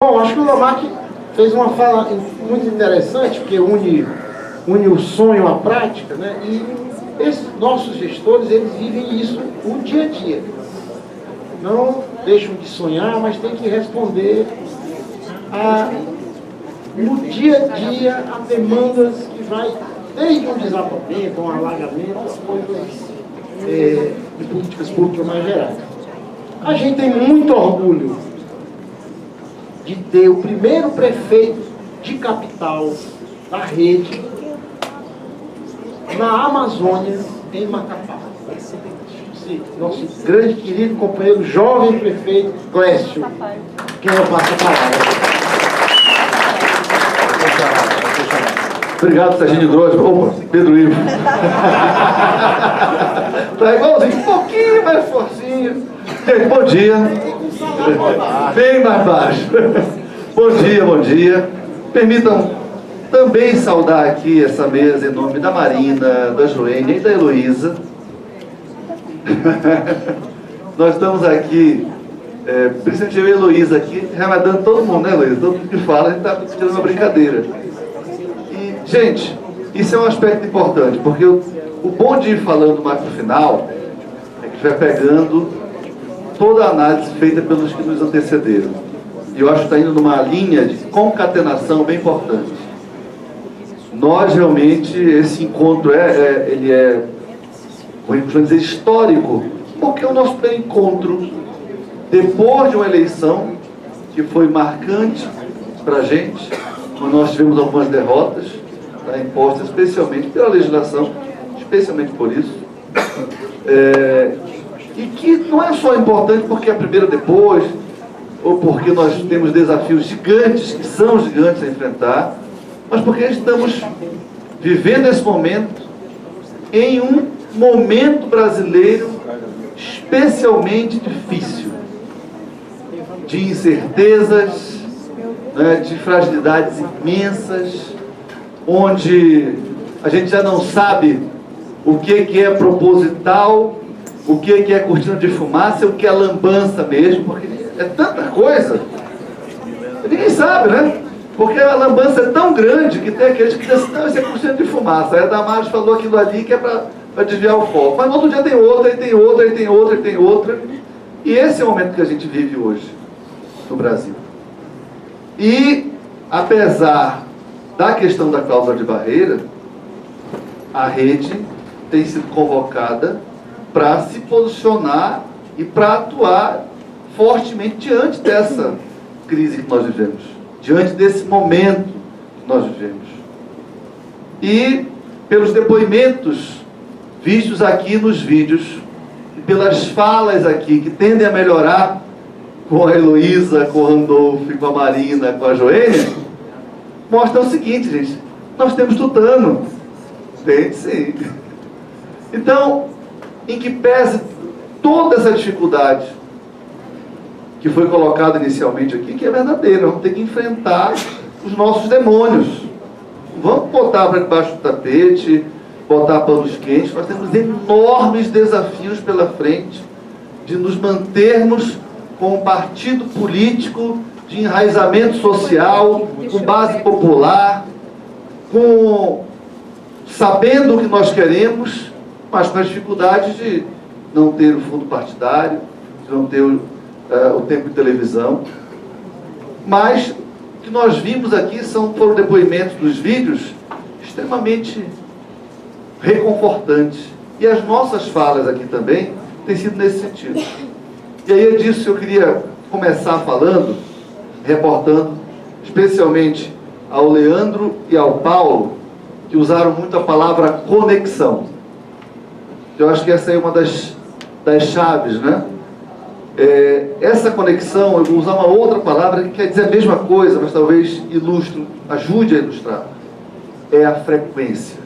Bom, acho que o Lamarck fez uma fala muito interessante, porque une o sonho à prática, né? E esses nossos gestores, eles vivem isso o dia a dia. Não deixam de sonhar, mas tem que responder no dia a dia a demandas que vai desde um desabamento, um alagamento, a coisas de políticas públicas mais gerais. A gente tem muito orgulho de ter o primeiro prefeito de capital da rede na Amazônia, em Macapá. Nosso grande querido companheiro, jovem prefeito Clécio, quem eu passo a palavra. Obrigado, Serginho Grosso. Opa, Pedro Ivo. Tá igualzinho, um pouquinho mais forcinho. Gente, bom dia. Bem mais baixo. Bom dia, bom dia. Permitam também saudar aqui essa mesa em nome da Marina, da Joênia e da Heloísa. Nós estamos aqui, principalmente eu e a Heloísa aqui, remadando todo mundo, né, Heloísa? Todo mundo que fala, a gente está tirando uma brincadeira. E, gente, isso é um aspecto importante, porque o bom de ir falando mais para o final é que vai pegando toda a análise feita pelos que nos antecederam. E eu acho que está indo numa linha de concatenação bem importante. Nós realmente, esse encontro ele é, vamos dizer, histórico, porque é o nosso primeiro encontro depois de uma eleição que foi marcante para a gente, quando nós tivemos algumas derrotas, tá, impostas especialmente pela legislação, especialmente por isso, e que não é só importante porque é a primeira depois, ou porque nós temos desafios gigantes, que são gigantes a enfrentar, mas porque estamos vivendo esse momento em um momento brasileiro especialmente difícil, de incertezas, né, de fragilidades imensas, onde a gente já não sabe o que é proposital, o que é cortina de fumaça, o que é lambança mesmo, porque é tanta coisa, ninguém sabe, né? Porque a lambança é tão grande que tem aqueles que dizem assim, não, isso é cortina de fumaça. Aí a Damares falou aquilo ali que é para desviar o foco. Mas no outro dia tem outra, e tem outra, e tem outra, e tem outra. E esse é o momento que a gente vive hoje no Brasil. E, apesar da questão da cláusula de barreira, a rede tem sido convocada para se posicionar e para atuar fortemente diante dessa crise que nós vivemos, diante desse momento que nós vivemos. E pelos depoimentos vistos aqui nos vídeos, e pelas falas aqui que tendem a melhorar com a Heloísa, com o Randolfo, com a Marina, com a Joênia, mostra o seguinte, gente, nós temos tutano. Tem sim. Então, em que pese toda essa dificuldade que foi colocada inicialmente aqui, que é verdadeira, vamos ter que enfrentar os nossos demônios. Vamos botar para debaixo do tapete, botar panos quentes. Nós temos enormes desafios pela frente de nos mantermos com um partido político de enraizamento social, com base popular, sabendo o que nós queremos, mas com as dificuldades de não ter o fundo partidário, de não ter o tempo de televisão. Mas o que nós vimos aqui foram depoimentos dos vídeos extremamente reconfortantes. E as nossas falas aqui também têm sido nesse sentido. E aí é disso que eu queria começar falando, reportando especialmente ao Leandro e ao Paulo, que usaram muito a palavra conexão. Eu acho que essa é uma das chaves, né? Essa conexão, eu vou usar uma outra palavra que quer dizer a mesma coisa, mas talvez ajude a ilustrar. É a frequência.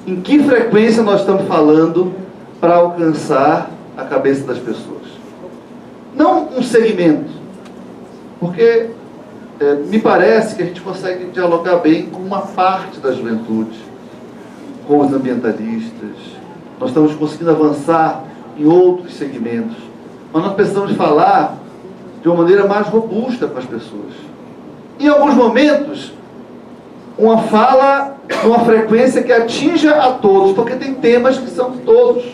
Em que frequência nós estamos falando para alcançar a cabeça das pessoas? Não um segmento, porque me parece que a gente consegue dialogar bem com uma parte da juventude, com os ambientalistas. Nós estamos conseguindo avançar em outros segmentos. Mas nós precisamos falar de uma maneira mais robusta com as pessoas. em alguns momentos, uma fala numa frequência que atinja a todos, porque tem temas que são todos.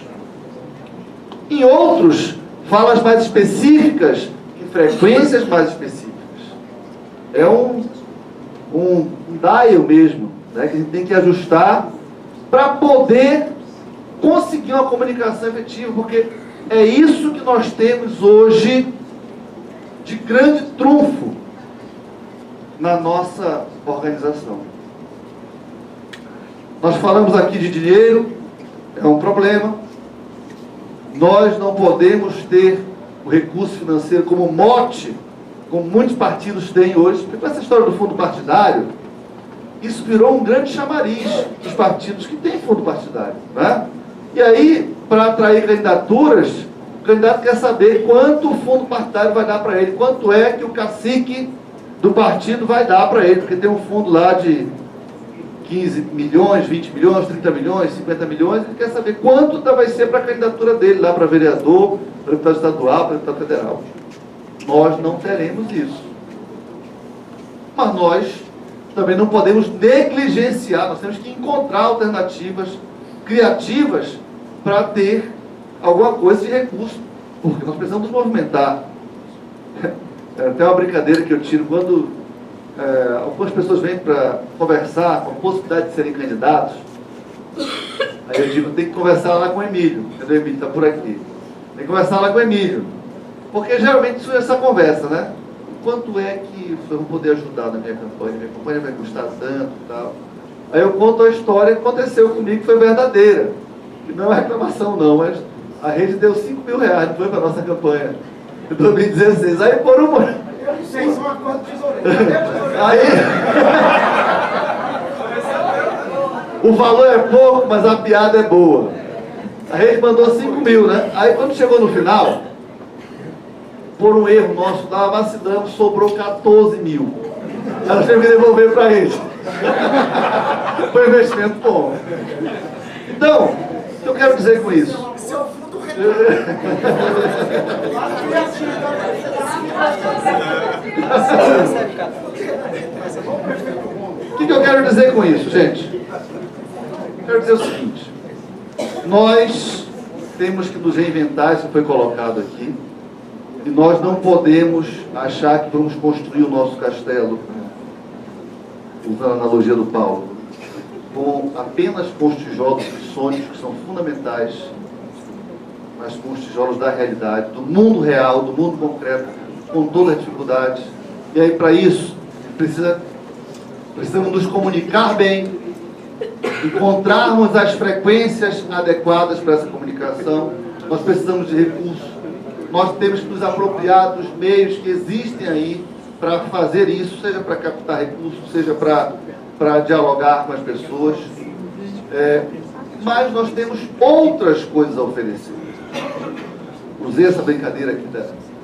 Em outros, falas mais específicas, em frequências mais específicas. É um dial mesmo, né, que a gente tem que ajustar para poder conseguir uma comunicação efetiva, porque é isso que nós temos hoje de grande trunfo na nossa organização. Nós falamos aqui de dinheiro, é um problema. Nós não podemos ter o recurso financeiro como mote, como muitos partidos têm hoje, porque com essa história do fundo partidário, isso virou um grande chamariz dos partidos que têm fundo partidário, né? E aí, para atrair candidaturas, o candidato quer saber quanto o fundo partidário vai dar para ele, quanto é que o cacique do partido vai dar para ele, porque tem um fundo lá de 15 milhões, 20 milhões, 30 milhões, 50 milhões, ele quer saber quanto vai ser para a candidatura dele, lá para vereador, para deputado estadual, para deputado federal. Nós não teremos isso. Mas nós também não podemos negligenciar, nós temos que encontrar alternativas criativas para ter alguma coisa de recurso, porque nós precisamos nos movimentar. É até uma brincadeira que eu tiro quando algumas pessoas vêm para conversar com a possibilidade de serem candidatos. Aí eu digo, tem que conversar lá com o Emílio. Cadê o Emílio? Está por aqui. Tem que conversar lá com o Emílio. Porque geralmente surge essa conversa, né? Quanto é que vocês vão poder ajudar na minha campanha? Minha campanha vai custar tanto e tal. Aí eu conto a história que aconteceu comigo, que foi verdadeira. E não é reclamação não, mas a rede deu 5 mil reais, não foi para a nossa campanha em 2016. Aí por uma... Vocês são uma conta de tesoureiro. Aí... o valor é pouco, mas a piada é boa. A rede mandou 5 mil, né? Aí quando chegou no final, por um erro nosso, estava vacilando, sobrou 14 mil. Ela teve que devolver para a rede. Foi um investimento bom. Então, o que eu quero dizer com isso? Seu fundo O que eu quero dizer com isso, gente? Eu quero dizer o seguinte: nós temos que nos reinventar, isso foi colocado aqui, e nós não podemos achar que vamos construir o nosso castelo, usando a analogia do Paulo, apenas com os tijolos dos sonhos, que são fundamentais, mas com os tijolos da realidade, do mundo real, do mundo concreto, com todas as dificuldades. E aí, para isso, precisamos nos comunicar bem, encontrarmos as frequências adequadas para essa comunicação. Nós precisamos de recursos. Nós temos que nos apropriar dos meios que existem aí para fazer isso, seja para captar recursos, seja para dialogar com as pessoas. Mas nós temos outras coisas a oferecer. Usei essa brincadeira aqui,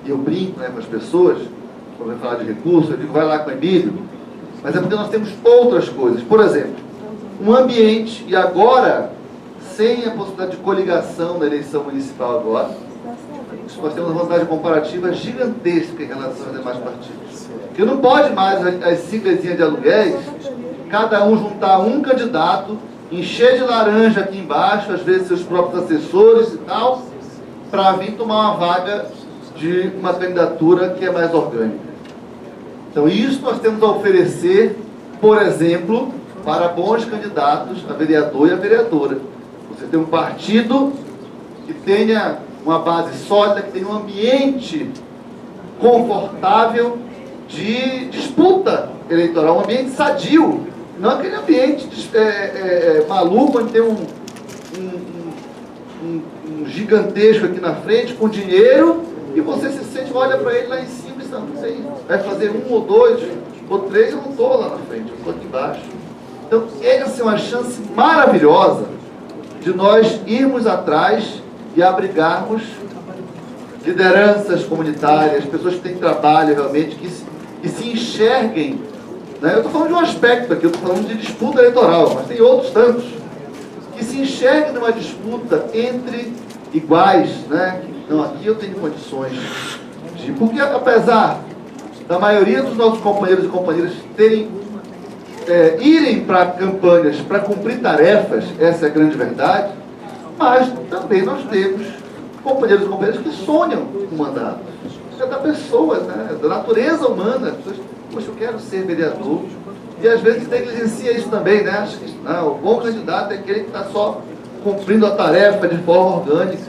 e eu brinco, né, com as pessoas, quando eu falar de recursos, eu digo, vai lá com o Emílio, mas é porque nós temos outras coisas. Por exemplo, um ambiente, e agora, sem a possibilidade de coligação na eleição municipal agora, nós temos uma vantagem comparativa gigantesca em relação aos demais partidos. Porque não pode mais as siglazinhas de aluguéis, cada um juntar um candidato, encher de laranja aqui embaixo, às vezes seus próprios assessores e tal, para vir tomar uma vaga de uma candidatura que é mais orgânica. Então isso nós temos a oferecer, por exemplo, para bons candidatos a vereador e a vereadora. Você tem um partido que tenha uma base sólida, que tenha um ambiente confortável de disputa eleitoral, um ambiente sadio, não aquele ambiente maluco, onde tem um gigantesco aqui na frente, com dinheiro, e você se sente, olha para ele lá em cima e não sei, vai fazer 1 ou 2 ou 3, eu não estou lá na frente, eu estou aqui embaixo. Então, essa é uma chance maravilhosa de nós irmos atrás e abrigarmos lideranças comunitárias, pessoas que têm trabalho realmente, que se enxerguem, né? Eu estou falando de um aspecto aqui, eu estou falando de disputa eleitoral, mas tem outros tantos, que se enxerguem numa disputa entre iguais, né? Não, aqui eu tenho condições de... Porque apesar da maioria dos nossos companheiros e companheiras irem para campanhas para cumprir tarefas, essa é a grande verdade, mas também nós temos companheiros e companheiras que sonham com mandato. É da pessoa, né? Da natureza humana. As pessoas, poxa, eu quero ser vereador. E às vezes negligencia isso também, né? Acha que não, o bom candidato é aquele que está só cumprindo a tarefa de forma orgânica.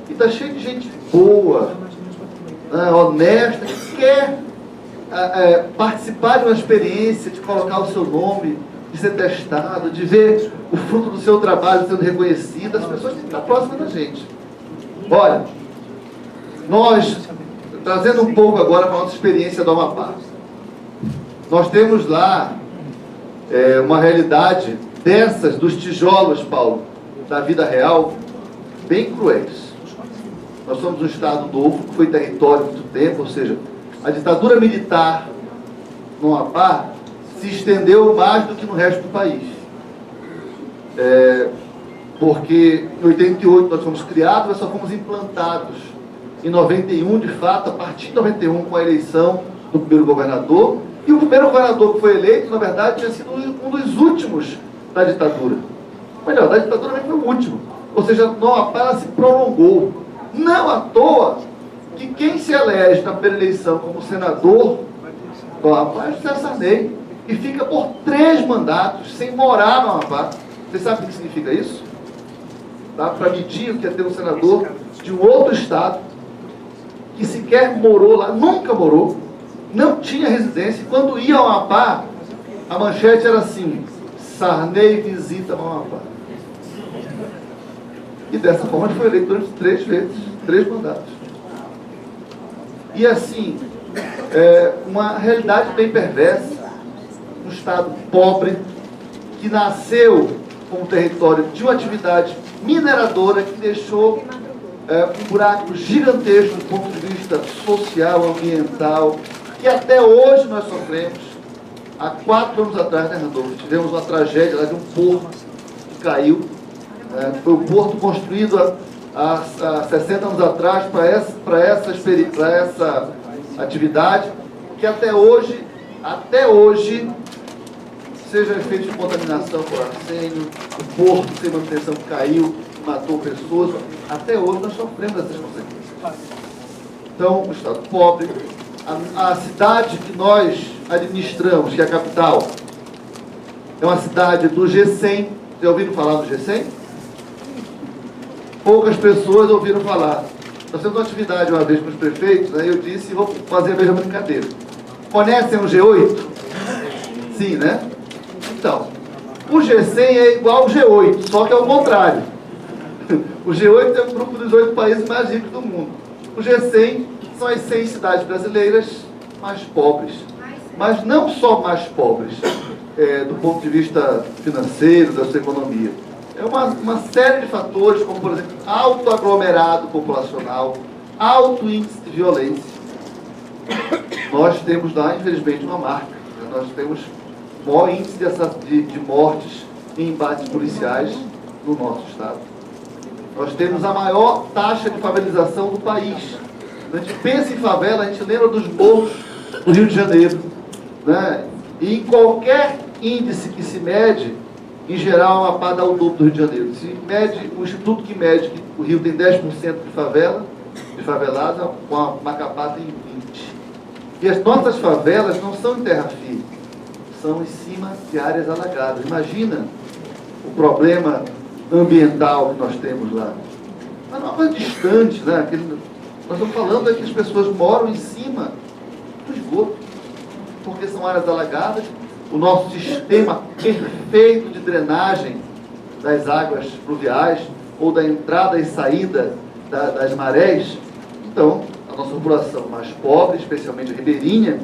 E está cheio de gente boa, né, honesta, que quer participar de uma experiência, de colocar o seu nome, de ser testado, de ver o fruto do seu trabalho sendo reconhecido. As pessoas têm que estar próximas da gente. Olha, nós, trazendo um pouco agora para a nossa experiência do Amapá, nós temos lá uma realidade dessas, dos tijolos, Paulo, da vida real, bem cruéis. Nós somos um Estado novo, que foi território há muito tempo, ou seja, a ditadura militar no Amapá se estendeu mais do que no resto do país. Porque em 88 nós fomos criados, nós só fomos implantados em 91, de fato, a partir de 91, com a eleição do primeiro governador. E o primeiro governador que foi eleito, na verdade, tinha sido um dos últimos da ditadura. Melhor, da ditadura nem foi o último. Ou seja, no Amapá ela se prolongou. Não à toa que quem se elege na primeira eleição como senador do Amapá é José Sarney, e fica por 3 mandatos sem morar no Amapá. Você sabe o que significa isso? Dá para medir o que é ter um senador de um outro estado que sequer morou lá, nunca morou, não tinha residência. Quando ia ao Amapá, a manchete era assim: Sarney visita o Amapá. E dessa forma ele foi eleito durante 3 vezes, 3 mandatos. E assim, uma realidade bem perversa, um estado pobre, que nasceu como território de uma atividade mineradora que deixou um buraco gigantesco do ponto de vista social, ambiental, que até hoje nós sofremos. Há 4 anos atrás, né, Randolfo, tivemos uma tragédia lá de um porto que caiu. Foi um porto construído há 60 anos atrás para essa atividade, que até hoje, seja efeito de contaminação por arsênio, o porto sem manutenção que caiu, matou pessoas, até hoje nós sofremos essas consequências. Então, o estado pobre, a cidade que nós administramos, que é a capital, é uma cidade do G100. Já ouviram falar do G100? Poucas pessoas ouviram falar. Nós temos uma atividade uma vez com os prefeitos, né, eu disse, vou fazer a mesma brincadeira. Conhecem o G8? Sim, né? Então, o G100 é igual ao G8, só que é o contrário. O G8 é um grupo dos 8 países mais ricos do mundo. O G100 são as 100 cidades brasileiras mais pobres. Mas não só mais pobres, do ponto de vista financeiro, da sua economia. É uma série de fatores, como, por exemplo, alto aglomerado populacional, alto índice de violência. Nós temos lá, infelizmente, uma marca. Nós temos o maior índice de mortes em embates policiais no nosso estado. Nós temos a maior taxa de favelização do país. A gente pensa em favela, a gente lembra dos morros do Rio de Janeiro, né? E em qualquer índice que se mede, em geral, a Amapá dá o dobro do Rio de Janeiro. Se mede, o instituto que mede que o Rio tem 10% de favela, de favelados, a Macapá tem 20%. E as nossas favelas não são em terra firme, são em cima de áreas alagadas. Imagina o problema ambiental que nós temos lá. Mas não é uma coisa distante, né? Nós estamos falando é que as pessoas moram em cima do esgoto, porque são áreas alagadas. O nosso sistema perfeito de drenagem das águas pluviais ou da entrada e saída das marés. Então, a nossa população mais pobre, especialmente a ribeirinha,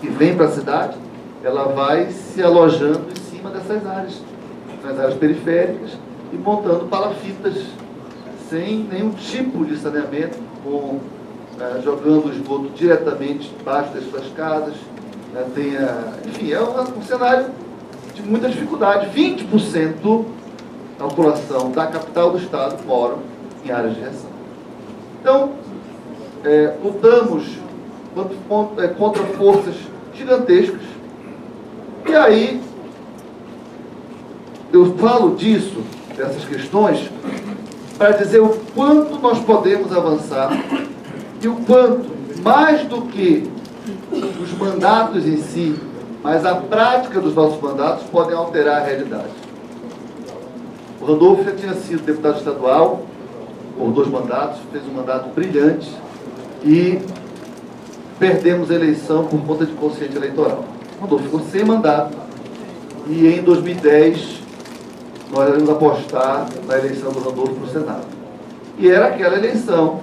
que vem para a cidade, ela vai se alojando em cima dessas áreas, nas áreas periféricas, e montando palafitas sem nenhum tipo de saneamento, jogando o esgoto diretamente debaixo das suas casas. Enfim, é um cenário de muita dificuldade. 20% da população da capital do estado moram em áreas de reação. Então, lutamos contra forças gigantescas. E aí, eu falo disso, dessas questões, para dizer o quanto nós podemos avançar e o quanto, mais do que os mandatos em si, mas a prática dos nossos mandatos podem alterar a realidade. O Randolfo já tinha sido deputado estadual por 2 mandatos, fez um mandato brilhante e perdemos a eleição por conta de consciente eleitoral. O Randolfo ficou sem mandato e em 2010 nós iremos apostar na eleição do Randolfo para o Senado. E era aquela eleição,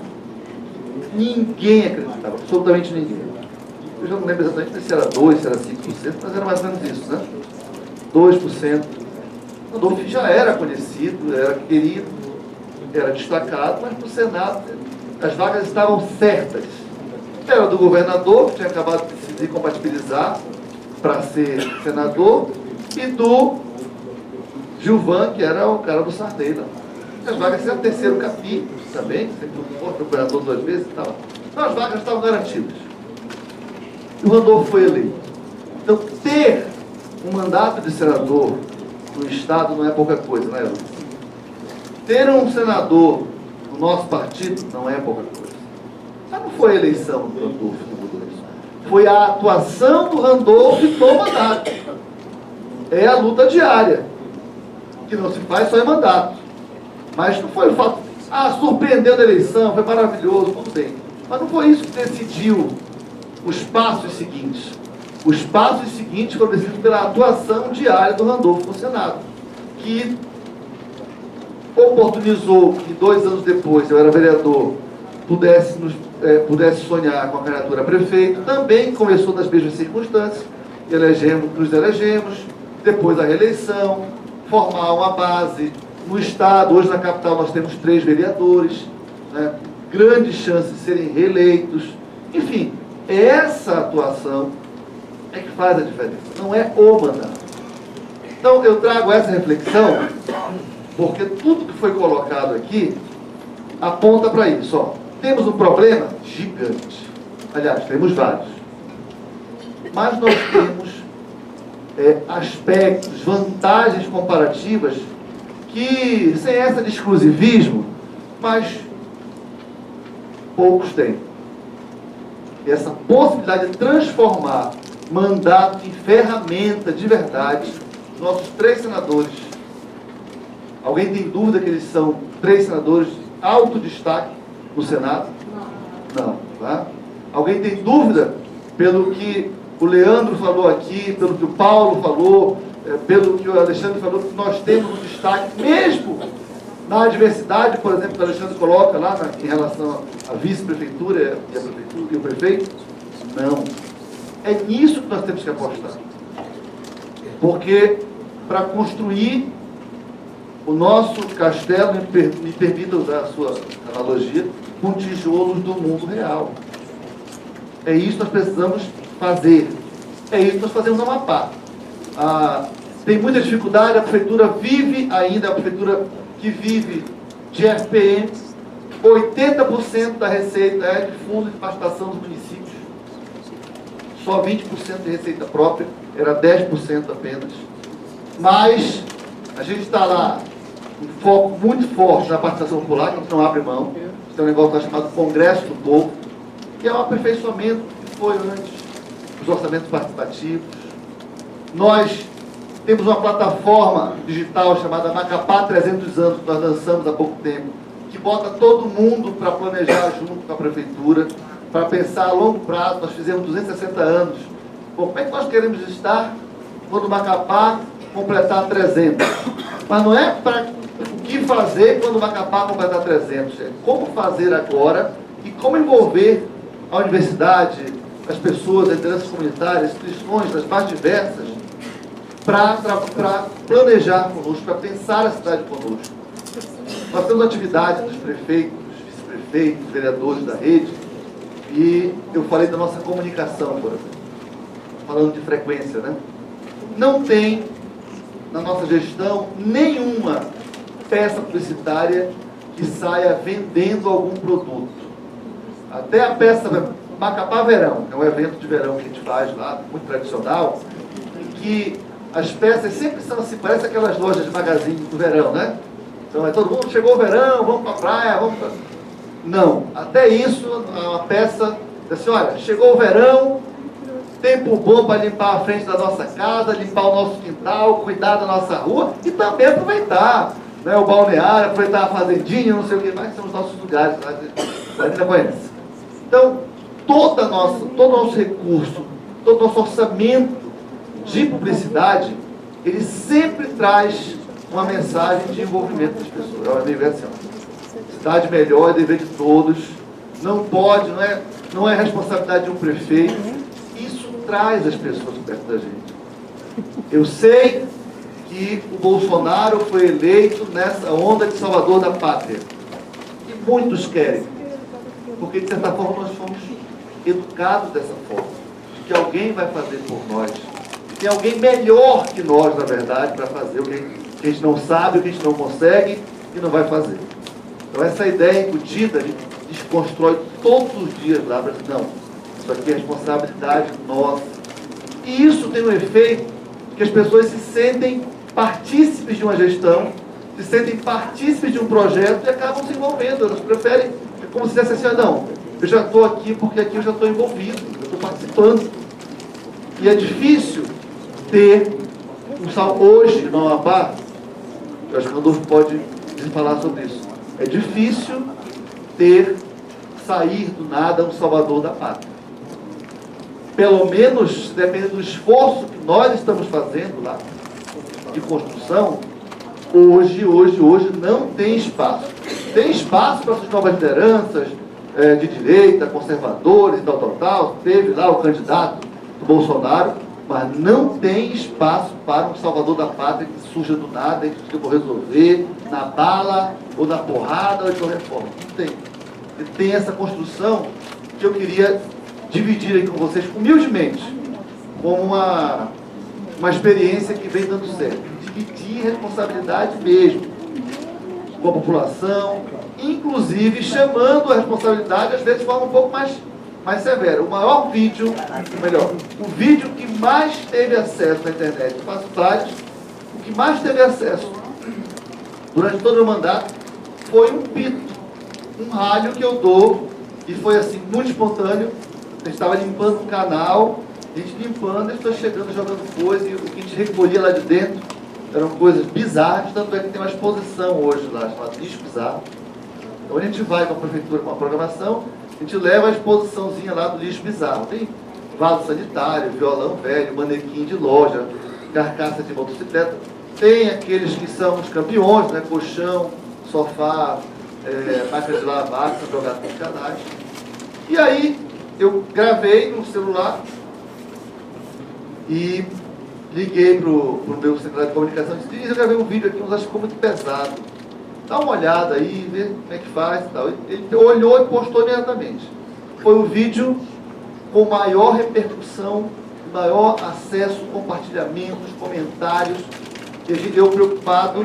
ninguém acreditava, absolutamente ninguém. Eu já não lembro exatamente se era 2%, se era 5%, mas era mais ou menos isso, né? 2%. O Randolfo já era conhecido, era querido, era destacado, mas no Senado as vagas estavam certas. Era do governador, que tinha acabado de se desincompatibilizar para ser senador, e do Gilvan, que era o cara do Sarney. As vagas eram terceiro capim também, sempre foi governador 2 vezes e tal. Então as vagas estavam garantidas. E o Randolfo foi eleito. Então, ter um mandato de senador no Estado não é pouca coisa, né, Luiz? Ter um senador do nosso partido não é pouca coisa. Mas não foi a eleição do Randolfo que mudou isso. Foi a atuação do Randolfo no mandato. É a luta diária, que não se faz só em mandato. Mas não foi o fato, surpreendeu a eleição, foi maravilhoso, tudo bem. Mas não foi isso que decidiu os passos seguintes. Os passos seguintes foram decididos pela atuação diária do Randolfo no Senado, que oportunizou que 2 anos depois, eu era vereador, pudesse sonhar com a candidatura a prefeito. Também começou nas mesmas circunstâncias, nos elegemos, depois a reeleição, formar uma base no Estado. Hoje na capital nós temos 3 vereadores, né, grandes chances de serem reeleitos. Enfim, essa atuação é que faz a diferença, não é o mandato. Então eu trago essa reflexão, porque tudo que foi colocado aqui aponta para isso. Ó. Temos um problema gigante. Aliás, temos vários. Mas nós temos aspectos, vantagens comparativas que, sem essa de exclusivismo, mas poucos têm. Essa possibilidade de transformar mandato em ferramenta de verdade. Nossos 3 senadores, alguém tem dúvida que eles são 3 senadores de alto destaque no Senado? Não. Tá? Alguém tem dúvida pelo que o Leandro falou aqui, pelo que o Paulo falou, pelo que o Alexandre falou, que nós temos um destaque, mesmo na adversidade, por exemplo, que o Alexandre coloca lá em relação à vice-prefeitura e a prefeitura e o prefeito? Não. É nisso que nós temos que apostar. Porque para construir o nosso castelo, me permita usar a sua analogia, com tijolos do mundo real. É isso que nós precisamos fazer. É isso que nós fazemos no Amapá. Tem muita dificuldade, a prefeitura vive ainda, a prefeitura que vive de FPM, 80% da receita é de fundo de participação dos municípios. Só 20% de receita própria, era 10% apenas. Mas a gente está lá, um foco muito forte na participação popular, que a gente não abre mão. Tem um negócio chamado Congresso do Povo, que é um aperfeiçoamento que foi antes dos orçamentos participativos. Nós temos uma plataforma digital chamada Macapá 300 anos, que nós lançamos há pouco tempo, que bota todo mundo para planejar junto com a prefeitura, para pensar a longo prazo. Nós fizemos 260 anos. Bom, como é que nós queremos estar quando o Macapá completar 300? Mas não é para o que fazer quando o Macapá completar 300, é como fazer agora e como envolver a universidade, as pessoas, as lideranças comunitárias, instituições das mais diversas, para planejar conosco, para pensar a cidade conosco. Nós temos atividade dos prefeitos, dos vice-prefeitos, dos vereadores da rede, e eu falei da nossa comunicação, por exemplo, falando de frequência, né? Não tem, na nossa gestão, nenhuma peça publicitária que saia vendendo algum produto. Até a peça Macapá Verão, é um evento de verão que a gente faz lá, muito tradicional, em que as peças sempre são assim, parece aquelas lojas de magazine do verão, né? Então é todo mundo, chegou o verão, vamos pra praia, vamos pra... Não, até isso, a peça, assim, olha, chegou o verão, tempo bom para limpar a frente da nossa casa, limpar o nosso quintal, cuidar da nossa rua e também aproveitar, né, o balneário, aproveitar a fazendinha, não sei o que mais, que são os nossos lugares, a gente conhece. Então, todo o nosso recurso, todo o nosso orçamento de publicidade, ele sempre traz uma mensagem de envolvimento das pessoas. É uma assim, cidade melhor é dever de todos, não pode, não é responsabilidade de um prefeito. Isso traz as pessoas perto da gente. Eu sei que o Bolsonaro foi eleito nessa onda de salvador da pátria. E muitos querem, porque de certa forma nós fomos educados dessa forma, de que alguém vai fazer por nós. Tem alguém melhor que nós, na verdade, para fazer o que a gente não sabe, o que a gente não consegue e não vai fazer. Então essa ideia incutida, a gente desconstrói todos os dias lá, para dizer, não, isso aqui é responsabilidade nossa. E isso tem um efeito que as pessoas se sentem partícipes de uma gestão, se sentem partícipes de um projeto e acabam se envolvendo. Elas preferem, é como se dissesse assim, não, eu já estou aqui porque aqui eu já estou envolvido, eu estou participando. E é difícil ter um salão hoje no Amapá, eu acho que o Rodolfo pode falar sobre isso. É difícil sair do nada um salvador da pátria. Pelo menos, dependendo do esforço que nós estamos fazendo lá, de construção, hoje não tem espaço. Tem espaço para essas novas lideranças de direita, conservadores e tal. Teve lá o candidato do Bolsonaro, mas não tem espaço para um salvador da pátria que surja do nada e que eu vou resolver na bala, ou na porrada, ou de qualquer forma. Não tem. E tem essa construção que eu queria dividir aí com vocês, humildemente, como uma experiência que vem dando certo. Dividir responsabilidade mesmo com a população, inclusive chamando a responsabilidade, às vezes, de forma um pouco mais severa. O maior vídeo, o vídeo que mais teve acesso na internet, eu faço vários, o que mais teve acesso durante todo o meu mandato foi um pito, um ralho que eu dou, e foi assim, muito espontâneo. A gente estava limpando um canal, a gente limpando, eles estão chegando, jogando coisa, e o que a gente recolhia lá de dentro eram coisas bizarras, tanto é que tem uma exposição hoje lá, chamada Lixo Bizarro. Então a gente vai com a prefeitura, com a programação, a gente leva a exposiçãozinha lá do lixo bizarro. Tem vaso sanitário, violão velho, manequim de loja, carcaça de motocicleta. Tem aqueles que são os campeões, né? Colchão, sofá, máquina de lavar, que são jogados nos canais. E aí eu gravei no celular e liguei pro meu secretário de comunicação e disse, eu gravei um vídeo aqui, mas acho que ficou muito pesado. Dá uma olhada aí, vê como é que faz e tal. Ele olhou e postou imediatamente. Foi o vídeo com maior repercussão, maior acesso, compartilhamentos, comentários. E a gente deu preocupado,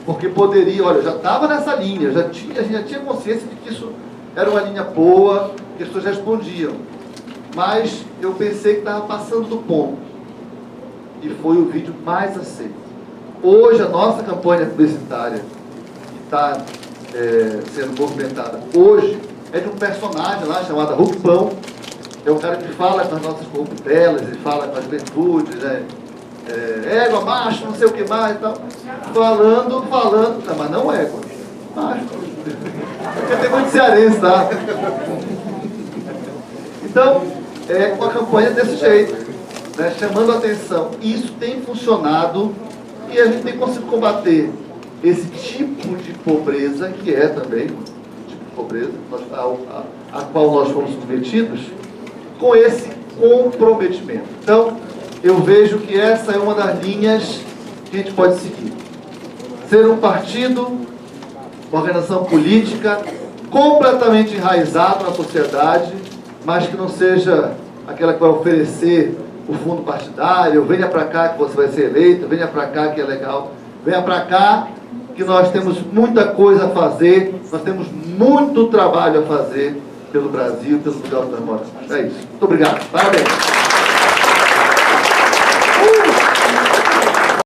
porque poderia, olha, já estava nessa linha, a gente já tinha consciência de que isso era uma linha boa, que as pessoas respondiam. Mas eu pensei que estava passando do ponto. E foi o vídeo mais aceito. Hoje a nossa campanha publicitária está sendo movimentada hoje é de um personagem lá chamado Rupão, que é um cara que fala com as nossas corruptelas, ele fala com as virtudes, né? Égua, macho, não sei o que mais e tal. Falando, não, mas não égua, macho. Porque tem muito cearense, tá? Então, uma campanha desse jeito, né? Chamando a atenção. Isso tem funcionado e a gente tem conseguido combater esse tipo de pobreza, que é também um tipo de pobreza a qual nós fomos submetidos, com esse comprometimento. Então, eu vejo que essa é uma das linhas que a gente pode seguir. Ser um partido, uma organização política completamente enraizado na sociedade, mas que não seja aquela que vai oferecer o fundo partidário, venha para cá que você vai ser eleito, venha para cá que é legal, venha para cá que nós temos muita coisa a fazer, nós temos muito trabalho a fazer, pelo Brasil, pelo lugar onde nós moramos. É isso. Muito obrigado. Parabéns.